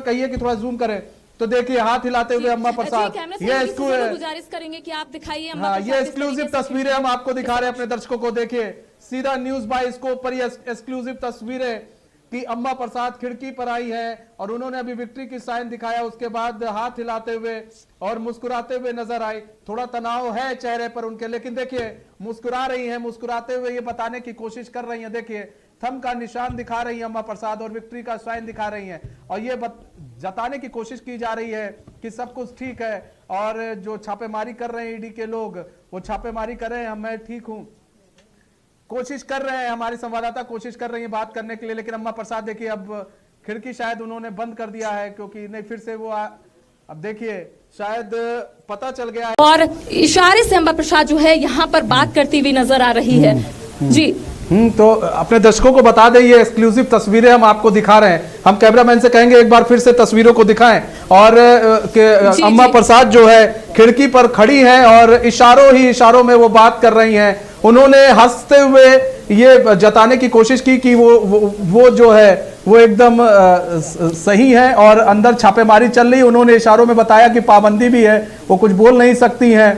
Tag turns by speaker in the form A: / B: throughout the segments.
A: कहिए कि थोड़ा जूम करें तो देखिए हाथ हिलाते हुए अम्मा प्रसाद। ये
B: गुजारिश करेंगे कि आप दिखाइए
A: ये एक्सक्लूसिव तस्वीरें हम आपको दिखा रहे हैं अपने दर्शकों को। देखिए सीधा न्यूज बाय स्कोप पर ये एक्सक्लूसिव तस्वीरें कि अम्मा प्रसाद खिड़की पर आई है और उन्होंने अभी विक्ट्री की साइन दिखाया, उसके बाद हाथ हिलाते हुए और मुस्कुराते हुए नजर आई। थोड़ा तनाव है चेहरे पर उनके, लेकिन देखिए मुस्कुरा रही हैं, मुस्कुराते हुए ये बताने की कोशिश कर रही हैं। देखिए थंब का निशान दिखा रही है अम्मा प्रसाद और विक्ट्री का साइन दिखा रही हैं और ये जताने की कोशिश की जा रही है कि सब कुछ ठीक है। और जो छापेमारी कर रहे हैं ईडी के लोग, वो छापेमारी कर रहे हैं, मैं ठीक हूं, कोशिश कर रहे हैं, हमारी संवाददाता कोशिश कर रही है बात करने के लिए, लेकिन अम्मा प्रसाद देखिए अब खिड़की शायद उन्होंने बंद कर दिया है, क्योंकि नहीं फिर से वो अब देखिए शायद पता चल गया है।
B: और इशारे से अम्मा प्रसाद जो है यहाँ पर बात करती हुई नजर आ रही है। जी
A: तो अपने दर्शकों को बता दें ये एक्सक्लूसिव तस्वीरें हम आपको दिखा रहे हैं। हम कैमरामैन से कहेंगे एक बार फिर से तस्वीरों को दिखाएं। और अम्मा प्रसाद जो है खिड़की पर खड़ी हैं और इशारों में वो बात कर रही हैं। उन्होंने हंसते हुए ये जताने की कोशिश की कि वो जो है वो एकदम सही है और अंदर छापेमारी चल रही। उन्होंने इशारों में बताया कि पाबंदी भी है, वो कुछ बोल नहीं सकती हैं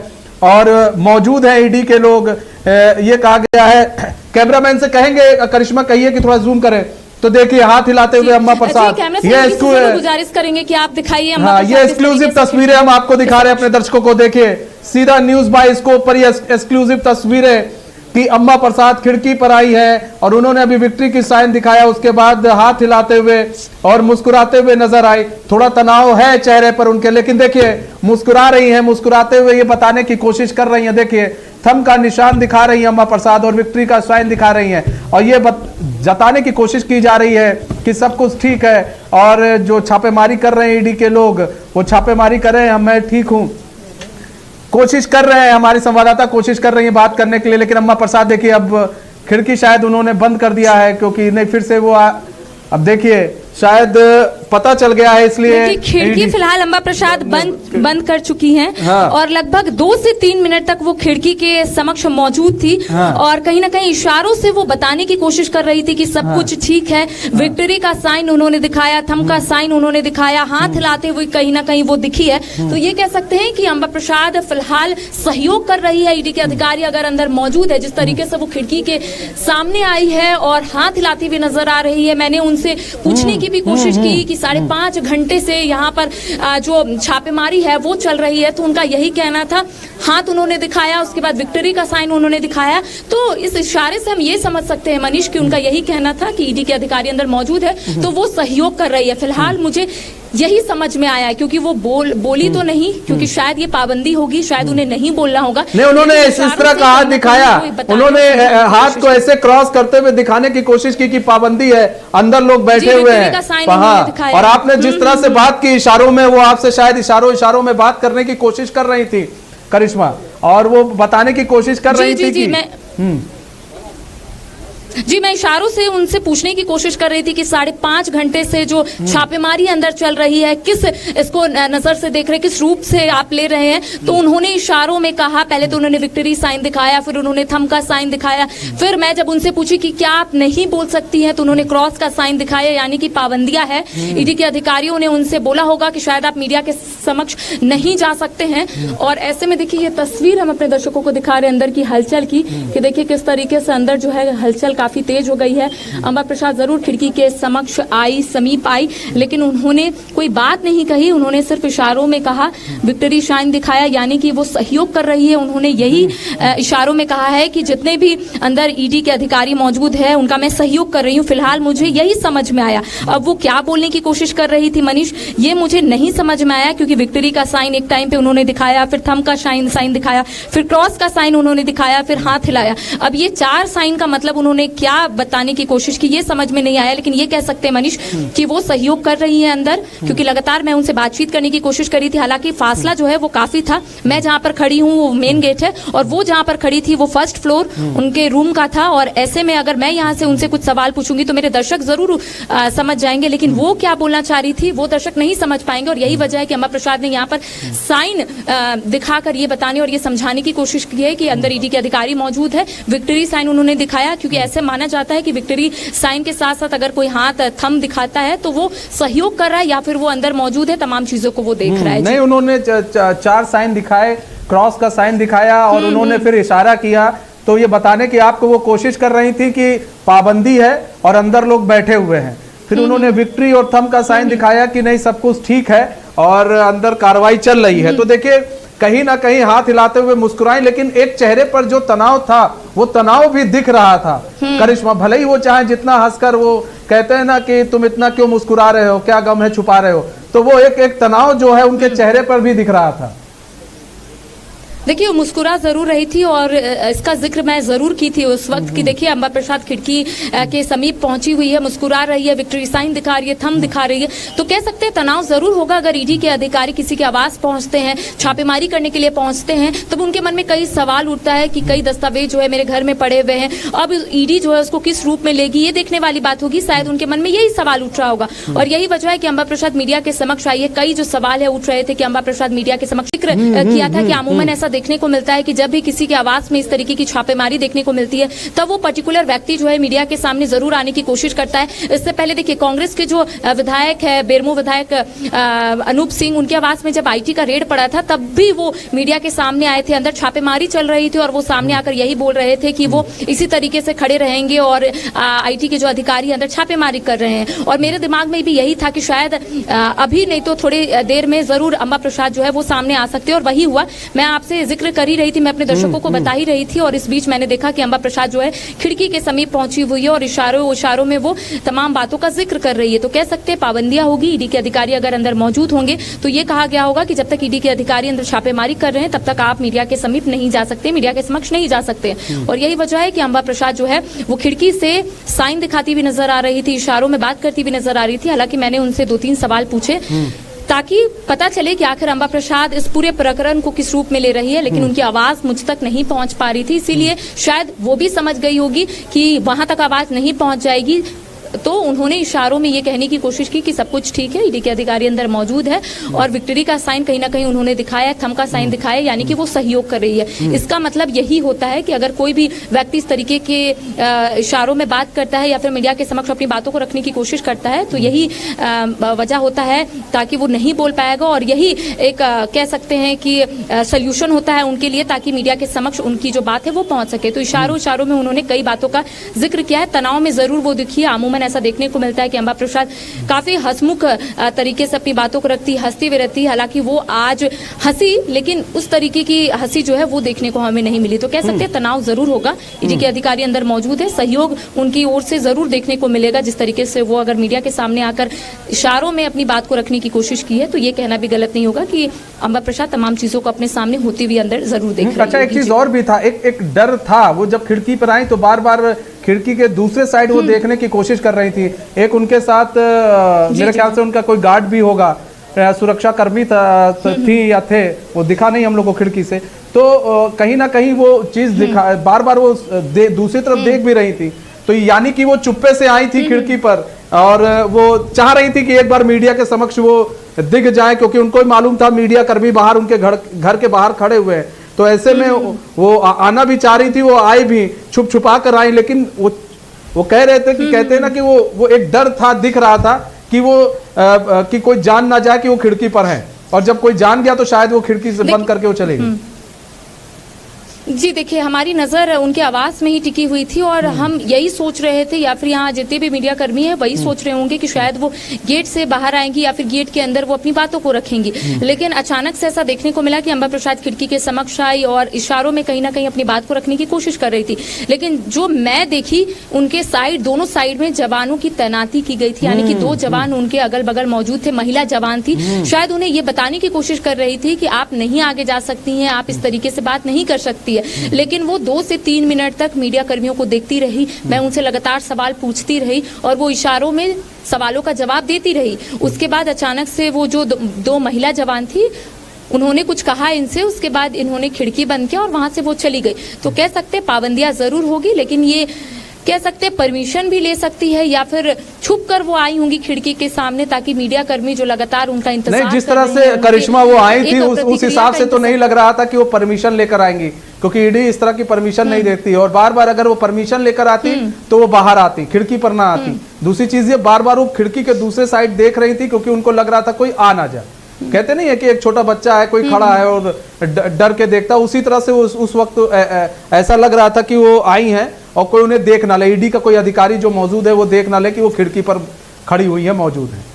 A: और मौजूद है ईडी के लोग, ये कहा गया है। कैमरामैन से कहेंगे करिश्मा कहिए कि थोड़ा जूम करें तो देखिए हाथ हिलाते हुए अम्मा प्रसाद। ये
B: गुजारिश करेंगे कि आप दिखाइए
A: ये एक्सक्लूसिव तस्वीरें हम आपको दिखा रहे हैं अपने दर्शकों को। देखिए सीधा न्यूज बाय स्कोप पर ये एक्सक्लूसिव तस्वीरें कि अम्मा प्रसाद खिड़की पर आई है और उन्होंने अभी विक्ट्री की साइन दिखाया, उसके बाद हाथ हिलाते हुए और मुस्कुराते हुए नजर आई। थोड़ा तनाव है चेहरे पर उनके, लेकिन देखिए मुस्कुरा रही हैं, मुस्कुराते हुए ये बताने की कोशिश कर रही हैं। देखिए थंब का निशान दिखा रही हैं अम्मा प्रसाद और विक्ट्री का साइन दिखा रही हैं और ये जताने की कोशिश की जा रही है कि सब कुछ ठीक है। और जो छापेमारी कर रहे हैं ईडी के लोग, वो छापेमारी कर रहे हैं, मैं ठीक हूं, कोशिश कर रहे हैं, हमारी संवाददाता कोशिश कर रही है बात करने के लिए, लेकिन अम्मा प्रसाद देखिए अब खिड़की शायद उन्होंने बंद कर दिया है, क्योंकि नहीं फिर से वो अब देखिए शायद पता चल गया है, इसलिए
B: खिड़की फिलहाल अम्मा प्रसाद बंद कर चुकी हैं।
A: हाँ।
B: और लगभग 2 से 3 मिनट तक वो खिड़की के समक्ष मौजूद थी। हाँ। और कहीं ना कहीं इशारों से वो बताने की कोशिश कर रही थी कि सब हाँ। कुछ ठीक है। हाँ। विक्ट्री का साइन उन्होंने दिखाया, थंब का साइन उन्होंने दिखाया, हाथ हिलाते हुए कहीं ना कहीं वो दिखी है। तो ये कह सकते हैं कि अम्मा प्रसाद फिलहाल सहयोग कर रही है। ईडी के अधिकारी अगर अंदर मौजूद है, जिस तरीके से वो खिड़की के सामने आई है और हाथ हिलाती हुई नजर आ रही है, मैंने उनसे पूछने की भी कोशिश की कि 5.5 घंटे से यहाँ पर जो छापेमारी है वो चल रही है, तो उनका यही कहना था। हाथ उन्होंने दिखाया, उसके बाद विक्ट्री का साइन उन्होंने दिखाया। तो इस इशारे से हम ये समझ सकते हैं मनीष कि उनका यही कहना था कि ईडी के अधिकारी अंदर मौजूद है तो वो सहयोग कर रही है। फिलहाल मुझे यही समझ में आया, क्योंकि वो बोली तो नहीं, क्योंकि शायद ये पाबंदी होगी, शायद उन्हें नहीं बोलना होगा।
A: नहीं, उन्होंने इस तरह का हाथ दिखाया, उन्होंने हाथ को ऐसे क्रॉस करते हुए दिखाने की कोशिश की कि पाबंदी है, अंदर लोग बैठे हुए हैं। और आपने जिस तरह से बात की इशारों में, वो आपसे शायद इशारों में बात करने की कोशिश कर रही थी करिश्मा, और वो बताने की कोशिश कर रही थी
B: जी, मैं इशारों से उनसे पूछने की कोशिश कर रही थी कि 5.5 घंटे से जो छापेमारी अंदर चल रही है, किस इसको नजर से देख रहे, किस रूप से आप ले रहे हैं। तो उन्होंने इशारों में कहा, पहले तो उन्होंने विक्ट्री साइन दिखाया, फिर उन्होंने थंब का साइन दिखाया। फिर मैं जब उनसे पूछी कि क्या आप नहीं बोल सकती हैं, तो उन्होंने क्रॉस का साइन दिखाया, यानी कि पाबंदियां है। ईडी के अधिकारियों ने उनसे बोला होगा कि शायद आप मीडिया के समक्ष नहीं जा सकते हैं। और ऐसे में देखिए ये तस्वीर हम अपने दर्शकों को दिखा रहे हैं अंदर की हलचल की, कि देखिए किस तरीके से अंदर जो है हलचल काफी तेज हो गई है। अम्मा प्रसाद जरूर खिड़की के समक्ष आई, समीप आई, लेकिन उन्होंने कोई बात नहीं कही। उन्होंने सिर्फ इशारों में कहा, विक्ट्री साइन दिखाया, यानी कि वो सहयोग कर रही है। उन्होंने यही इशारों में कहा है कि जितने भी अंदर ईडी के अधिकारी मौजूद है उनका मैं सहयोग कर रही हूँ। फिलहाल मुझे यही समझ में आया। अब वो क्या बोलने की कोशिश कर रही थी मनीष, ये मुझे नहीं समझ में आया, क्योंकि विक्ट्री का साइन एक टाइम पे उन्होंने दिखाया, फिर थंब का साइन दिखाया, फिर क्रॉस का साइन उन्होंने दिखाया, फिर हाथ हिलाया। अब ये 4 साइन का मतलब उन्होंने क्या बताने की कोशिश की, ये समझ में नहीं आया। लेकिन ये कह सकते हैं मनीष कि वो सहयोग कर रही हैं अंदर, क्योंकि लगातार मैं उनसे बातचीत करने की कोशिश करी थी। हालांकि फासला जो है वो काफी था। मैं जहां पर खड़ी हूँ वो मेन गेट है, और वो जहां पर खड़ी थी वो 1st फ्लोर उनके रूम का था। और ऐसे में अगर मैं यहाँ से उनसे कुछ सवाल पूछूंगी तो मेरे दर्शक जरूर समझ जाएंगे, लेकिन वो क्या बोलना चाह रही थी वो दर्शक नहीं समझ पाएंगे। और यही वजह है कि अम्मा प्रसाद ने यहाँ पर साइन दिखाकर ये बताने और ये समझाने की कोशिश की है कि अंदर ईडी के अधिकारी मौजूद है। विक्ट्री साइन उन्होंने दिखाया, क्योंकि ऐसे जैसे माना जाता है कि विक्ट्री साइन के साथ साथ अगर कोई हाथ थंब दिखाता है तो वो सहयोग कर रहा है या फिर वो अंदर मौजूद है, तमाम चीजों को वो देख रहा है।
A: नहीं, उन्होंने 4 साइन दिखाए, क्रॉस का साइन दिखाया और उन्होंने फिर इशारा किया, तो ये बताने की आपको वो कोशिश कर रही थी कि पाबंदी है और अंदर लोग बैठे हुए हैं। फिर उन्होंने विक्ट्री और थंब का साइन दिखाया कि नहीं सब कुछ ठीक है और अंदर कार्रवाई चल रही है। तो देखिए कहीं ना कहीं हाथ हिलाते हुए मुस्कुराई, लेकिन एक चेहरे पर जो तनाव था वो तनाव भी दिख रहा था। करिश्मा भले ही वो चाहे जितना हंसकर, वो कहते हैं ना कि तुम इतना क्यों मुस्कुरा रहे हो, क्या गम है छुपा रहे हो, तो वो एक तनाव जो है उनके चेहरे पर भी दिख रहा था।
B: देखिए वो मुस्कुरा जरूर रही थी और इसका जिक्र मैं जरूर की थी उस वक्त कि देखिए अम्बा प्रसाद खिड़की के समीप पहुंची हुई है, मुस्कुरा रही है, विक्ट्री साइन दिखा रही है, थंब दिखा रही है, तो कह सकते हैं तनाव जरूर होगा। अगर ईडी के अधिकारी किसी के आवास पहुंचते हैं, छापेमारी करने के लिए पहुंचते हैं, तब उनके मन में कई सवाल उठता है कि कई दस्तावेज जो है मेरे घर में पड़े हुए हैं, अब ईडी जो है उसको किस रूप में लेगी, ये देखने वाली बात होगी। शायद उनके मन में यही सवाल उठ रहा होगा और यही वजह है कि अम्बा प्रसाद मीडिया के समक्ष आई है। कई जो सवाल है उठ रहे थे कि अम्बा प्रसाद मीडिया के समक्ष जिक्र किया था कि अमूमन ऐसा देखने को मिलता है कि जब भी किसी के आवास में इस तरीके की छापेमारी देखने को मिलती है तब वो पर्टिकुलर व्यक्ति जो है मीडिया के सामने जरूर आने की कोशिश करता है। इससे पहले देखिए कांग्रेस के जो विधायक है, बेरमो विधायक अनूप सिंह, उनके आवास में जब आईटी का रेड पड़ा था तब भी वो मीडिया के सामने आए थे, अंदर छापेमारी चल रही थी और वो सामने आकर यही बोल रहे थे कि वो इसी तरीके से खड़े रहेंगे और आईटी के जो अधिकारी अंदर छापेमारी कर रहे हैं। और मेरे दिमाग में भी यही था कि शायद अभी नहीं तो थोड़ी देर में जरूर अम्बा प्रसाद जो है वो सामने आ सकते हैं और वही हुआ। मैं आपसे जिक्र कर ही रही थी, मैं अपने दर्शकों को बता ही रही थी और इस बीच मैंने देखा कि अम्बा प्रसाद जो है खिड़की के समीप पहुंची हुई है और इशारों में वो तमाम बातों का जिक्र कर रही है। तो कह सकते हैं पाबंदियां होगी, ईडी के अधिकारी अगर अंदर मौजूद होंगे तो ये कहा गया होगा कि जब तक ईडी के अधिकारी अंदर छापेमारी कर रहे हैं तब तक आप मीडिया के समीप नहीं जा सकते, मीडिया के समक्ष नहीं जा सकते। और यही वजह है कि अम्बा प्रसाद जो है वो खिड़की से साइन दिखाती हुई नजर आ रही थी, इशारों में बात करती हुई नजर आ रही थी। हालांकि मैंने उनसे 2-3 सवाल पूछे ताकि पता चले कि आखिर अम्बा प्रसाद इस पूरे प्रकरण को किस रूप में ले रही है, लेकिन उनकी आवाज मुझ तक नहीं पहुंच पा रही थी, इसीलिए शायद वो भी समझ गई होगी कि वहां तक आवाज नहीं पहुंच जाएगी, तो उन्होंने इशारों में ये कहने की कोशिश की कि सब कुछ ठीक है, ईडी के अधिकारी अंदर मौजूद है और विक्ट्री का साइन कहीं ना कहीं उन्होंने दिखाया, थंब का साइन दिखाया, यानी कि वो सहयोग कर रही है। इसका मतलब यही होता है कि अगर कोई भी व्यक्ति इस तरीके के इशारों में बात करता है या फिर मीडिया के समक्ष अपनी बातों को रखने की कोशिश करता है तो यही वजह होता है ताकि वो नहीं बोल पाएगा और यही एक कह सकते हैं कि सोल्यूशन होता है उनके लिए ताकि मीडिया के समक्ष उनकी जो बात है वो पहुंच सके। तो इशारों में उन्होंने कई बातों का जिक्र किया है। तनाव में जरूर वो दिखी है, अमूमन ऐसा देखने को मिलता है कि अम्बा प्रसाद काफी हंसमुख तरीके से अपनी बातों को रखती, हंसती भी रहती। हालांकि वो आज हंसी, लेकिन उस तरीके की हंसी जो है वो देखने को हमें नहीं मिली। तो कह सकते हैं तनाव जरूर होगा, ईडी के अधिकारी अंदर मौजूद है, सहयोग उनकी ओर से जरूर देखने को मिलेगा। जिस तरीके से वो अगर मीडिया के सामने आकर इशारों में अपनी बात को रखने की कोशिश की है तो ये कहना भी गलत नहीं होगा कि अम्बा प्रसाद तमाम चीजों को अपने सामने होती हुई अंदर जरूर देख रही है।
A: अच्छा, एक चीज और भी था, एक डर था, वो जब खिड़की पर आई तो बार बार खिड़की के दूसरे साइड वो देखने की कोशिश कर रही थी। एक उनके साथ मेरे ख्याल से उनका कोई गार्ड भी होगा, सुरक्षा कर्मी थी या थे, वो दिखा नहीं हम लोग को खिड़की से, तो कहीं ना कहीं वो चीज दिखा, बार बार वो दूसरी तरफ देख भी रही थी, तो यानी कि वो चुप्पे से आई थी खिड़की पर और वो चाह रही थी कि एक बार मीडिया के समक्ष वो दिख जाए, क्योंकि उनको ही मालूम था मीडिया कर्मी बाहर उनके घर के बाहर खड़े हुए हैं। तो ऐसे में वो आना भी चाह रही थी, वो आई भी, छुपा कर आई, लेकिन वो कह रहे थे कि कहते हैं ना कि वो एक डर था, दिख रहा था कि वो कि कोई जान ना जाए कि वो खिड़की पर है, और जब कोई जान गया तो शायद वो खिड़की से बंद करके वो चलेगी।
B: जी देखिए, हमारी नजर उनके आवास में ही टिकी हुई थी और हम यही सोच रहे थे, या फिर यहाँ जितने भी मीडिया कर्मी हैं वही सोच रहे होंगे कि शायद वो गेट से बाहर आएंगी या फिर गेट के अंदर वो अपनी बातों को रखेंगी। लेकिन अचानक से ऐसा देखने को मिला कि अम्बा प्रसाद खिड़की के समक्ष आई और इशारों में कहीं ना कहीं अपनी बात को रखने की कोशिश कर रही थी। लेकिन जो मैं देखी, उनके साइड, दोनों साइड में जवानों की तैनाती की गई थी, यानी कि 2 जवान उनके अगल बगल मौजूद थे, महिला जवान थी। शायद उन्हें ये बताने की कोशिश कर रही थी कि आप नहीं आगे जा सकती हैं, आप इस तरीके से बात नहीं कर सकती है। लेकिन वो 2 से 3 मिनट तक मीडिया कर्मियों को देखती रही, मैं उनसे लगातार सवाल पूछती रही और वो इशारों में सवालों का जवाब देती रही। उसके बाद अचानक से वो जो 2 महिला जवान थी, उन्होंने कुछ कहा इनसे, उसके बाद इन्होंने खिड़की बंद किया और वहां से वो चली गई। तो कह सकते पाबंदियां जरूर होगी, लेकिन ये कह सकते परमिशन भी ले सकती है या फिर छुप कर वो आई होंगी खिड़की के सामने, ताकि मीडिया कर्मी जो लगातार उनका इंतजार
A: नहीं, जिस तरह से करिश्मा वो आई थी उस हिसाब से तो नहीं लग रहा था कि वो परमिशन लेकर आएंगी, क्योंकि ईडी इस तरह की परमिशन नहीं देती है, और बार बार अगर वो परमिशन लेकर आती तो वो बाहर आती, खिड़की पर ना आती। दूसरी चीज ये, बार बार वो खिड़की के दूसरे साइड देख रही थी क्योंकि उनको लग रहा था कोई आ ना जाए। कहते नहीं है कि एक छोटा बच्चा है, कोई खड़ा है और डर के देखता, उसी तरह से उस वक्त ऐसा लग रहा था कि वो आई हैं और कोई उन्हें देख ना ले, ईडी का कोई अधिकारी जो मौजूद है वो देख ना ले कि वो खिड़की पर खड़ी हुई है, मौजूद है।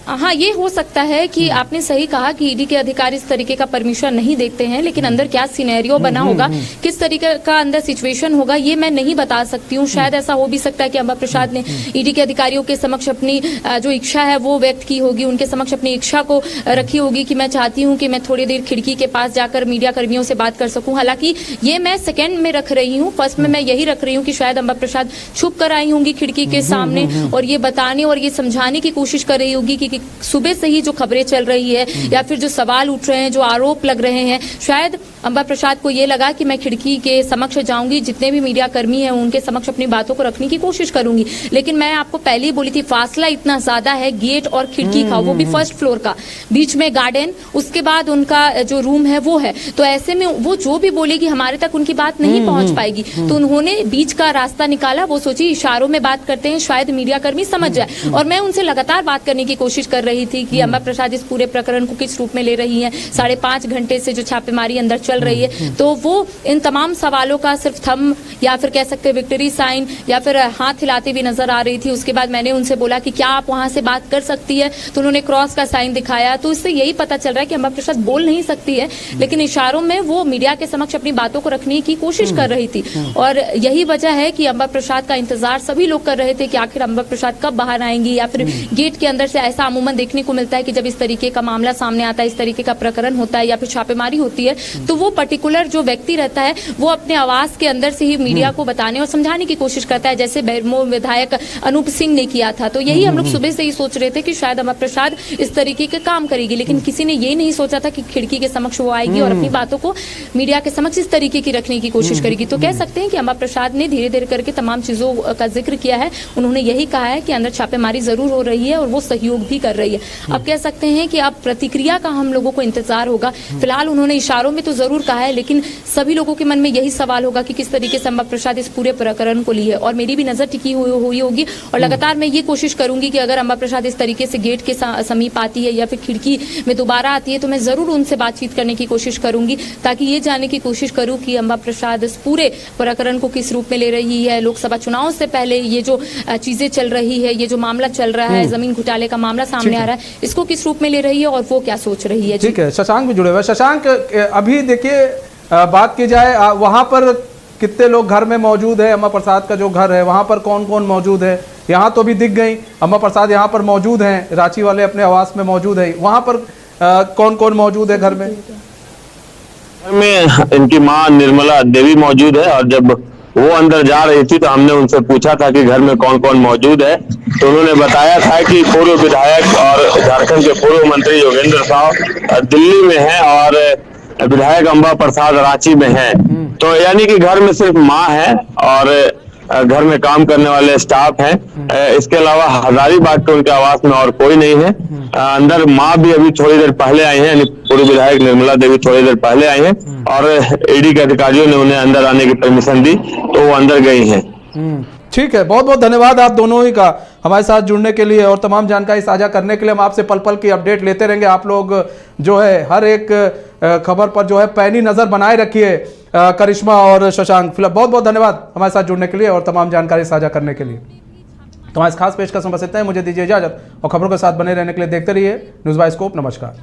B: हाँ, ये हो सकता है कि आपने सही कहा कि ईडी के अधिकारी इस तरीके का परमिशन नहीं देखते हैं, लेकिन अंदर क्या सिनेरियो बना होगा, किस तरीके का अंदर सिचुएशन होगा, ये मैं नहीं बता सकती हूँ। शायद ऐसा हो भी सकता है कि अम्बा प्रसाद ने ईडी के अधिकारियों के समक्ष अपनी जो इच्छा है वो व्यक्त की होगी, उनके समक्ष अपनी इच्छा को रखी होगी कि मैं चाहती हूँ कि मैं थोड़ी देर खिड़की के पास जाकर मीडिया कर्मियों से बात कर सकूँ। हालांकि ये मैं सेकेंड में रख रही हूँ, फर्स्ट में मैं यही रख रही हूँ कि शायद अम्बा प्रसाद छुप कर आई होंगी खिड़की के सामने और ये बताने और ये समझाने की कोशिश कर रही होगी कि सुबह से ही जो खबरें चल रही है या फिर जो सवाल उठ रहे हैं, जो आरोप लग रहे हैं, शायद अम्बा प्रसाद को ये लगा कि मैं खिड़की के समक्ष जाऊंगी, जितने भी मीडिया कर्मी हैं उनके समक्ष अपनी बातों को रखने की कोशिश करूंगी। लेकिन मैं आपको पहले ही बोली थी, फासला इतना ज्यादा है गेट और खिड़की का, वो भी फर्स्ट फ्लोर का, बीच में गार्डन, उसके बाद उनका जो रूम है वो है। तो ऐसे में वो जो भी बोलेगी हमारे तक उनकी बात नहीं पहुंच पाएगी। तो उन्होंने बीच का रास्ता निकाला, वो सोची इशारों में बात करते हैं, शायद मीडिया कर्मी समझ जाए। और मैं उनसे लगातार बात करने की कोशिश कर रही थी कि अम्बा प्रसाद इस पूरे प्रकरण को किस रूप में ले रही हैं, 5.5 घंटे से जो छापेमारी अंदर चल रही है, तो वो इन तमाम सवालों का सिर्फ थंब या फिर कह सकते हैं विक्ट्री साइन या फिर हाथ हिलाते हुए नजर आ रही थी। उसके बाद मैंने उनसे बोला कि क्या आप वहां से बात कर सकती है, तो उन्होंने क्रॉस का साइन दिखाया। तो इससे यही पता चल रहा है कि अम्बा प्रसाद बोल नहीं सकती है, लेकिन इशारों में वो मीडिया के समक्ष अपनी बातों को रखने की कोशिश कर रही थी। और यही वजह है कि अम्बा प्रसाद का इंतजार सभी लोग कर रहे थे कि आखिर अम्बा प्रसाद कब बाहर आएंगी, या फिर गेट के अंदर से ऐसा अमूमन देखने को मिलता है कि जब इस तरीके का मामला सामने आता है, इस तरीके का प्रकरण होता है या फिर छापेमारी होती है, तो वो पर्टिकुलर जो व्यक्ति रहता है वो अपने आवाज के अंदर से ही मीडिया को बताने और समझाने की कोशिश करता है, जैसे बेरमो विधायक अनूप सिंह ने किया था। तो यही हम लोग सुबह से ही सोच रहे थे कि शायद अम्बा प्रसाद इस तरीके के काम करेगी, लेकिन किसी ने ये नहीं सोचा था कि खिड़की के समक्ष वो आएगी और अपनी बातों को मीडिया के समक्ष इस तरीके की रखने की कोशिश करेगी। तो कह सकते हैं कि अम्बा प्रसाद ने धीरे धीरे करके तमाम चीजों का जिक्र किया है। उन्होंने यही कहा है कि अंदर छापेमारी जरूर हो रही है और वो सहयोग भी कर रही है। अब कह सकते हैं कि अब प्रतिक्रिया का हम लोगों को इंतजार होगा। फिलहाल उन्होंने इशारों में तो जरूर कहा है, लेकिन सभी लोगों के मन में यही सवाल होगा कि किस तरीके से अम्बा प्रसाद इस पूरे प्रकरण को ली है। और मेरी भी नजर टिकी हुई होगी और लगातार मैं ये कोशिश करूंगी कि अगर अम्बा प्रसाद इस तरीके से गेट के समीप आती है या फिर खिड़की में दोबारा आती है, तो मैं जरूर उनसे बातचीत करने की कोशिश करूंगी, ताकि ये जानने की कोशिश करूं कि अम्बा प्रसाद इस पूरे प्रकरण को किस रूप में ले रही है। लोकसभा चुनाव से पहले ये जो चीजें चल रही है, ये जो मामला चल रहा है, जमीन घोटाले का मामला सामने आ रहा है, इसको किस रूप में ले रही है और वो क्या सोच रही है।
A: ठीक है, शशांक भी जुड़े हुए। शशांक, अभी देखिए बात की जाए वहां पर कितने लोग घर में मौजूद है, अम्बा प्रसाद का जो घर है वहां पर कौन कौन मौजूद है? यहाँ तो अभी दिख गई अम्बा प्रसाद, यहाँ पर मौजूद हैं, रांची वाले अपने आवास में मौजूद है, वहां पर कौन कौन मौजूद है घर में?
C: इनकी माँ निर्मला देवी मौजूद है, और जब वो अंदर जा रही थी तो हमने उनसे पूछा था कि घर में कौन कौन मौजूद है, तो उन्होंने बताया था कि पूर्व विधायक और झारखंड के पूर्व मंत्री योगेंद्र साहब दिल्ली में हैं और विधायक अम्बा प्रसाद रांची में हैं। तो यानी कि घर में सिर्फ माँ है और घर में काम करने वाले स्टाफ हैं। इसके अलावा हजारीबाग के उनके आवास में और कोई नहीं है। अंदर माँ भी अभी थोड़ी देर पहले आई है, यानी पूर्व विधायक निर्मला देवी थोड़ी देर पहले आई हैं और ईडी के अधिकारियों ने उन्हें अंदर आने की परमिशन दी तो वो अंदर गई हैं।
A: ठीक है, बहुत बहुत धन्यवाद आप दोनों ही का हमारे साथ जुड़ने के लिए और तमाम जानकारी साझा करने के लिए। हम आपसे पल पल की अपडेट लेते रहेंगे। आप लोग जो है हर एक खबर पर जो है पैनी नजर बनाए रखिए। करिश्मा और शशांक, बहुत बहुत धन्यवाद हमारे साथ जुड़ने के लिए और तमाम जानकारी साझा करने के लिए। तो हमारे खास पेशकश में बस इतना ही। मुझे दीजिए इजाजत और खबरों के साथ बने रहने के लिए देखते रहिए न्यूज़ बाय स्कोप। नमस्कार।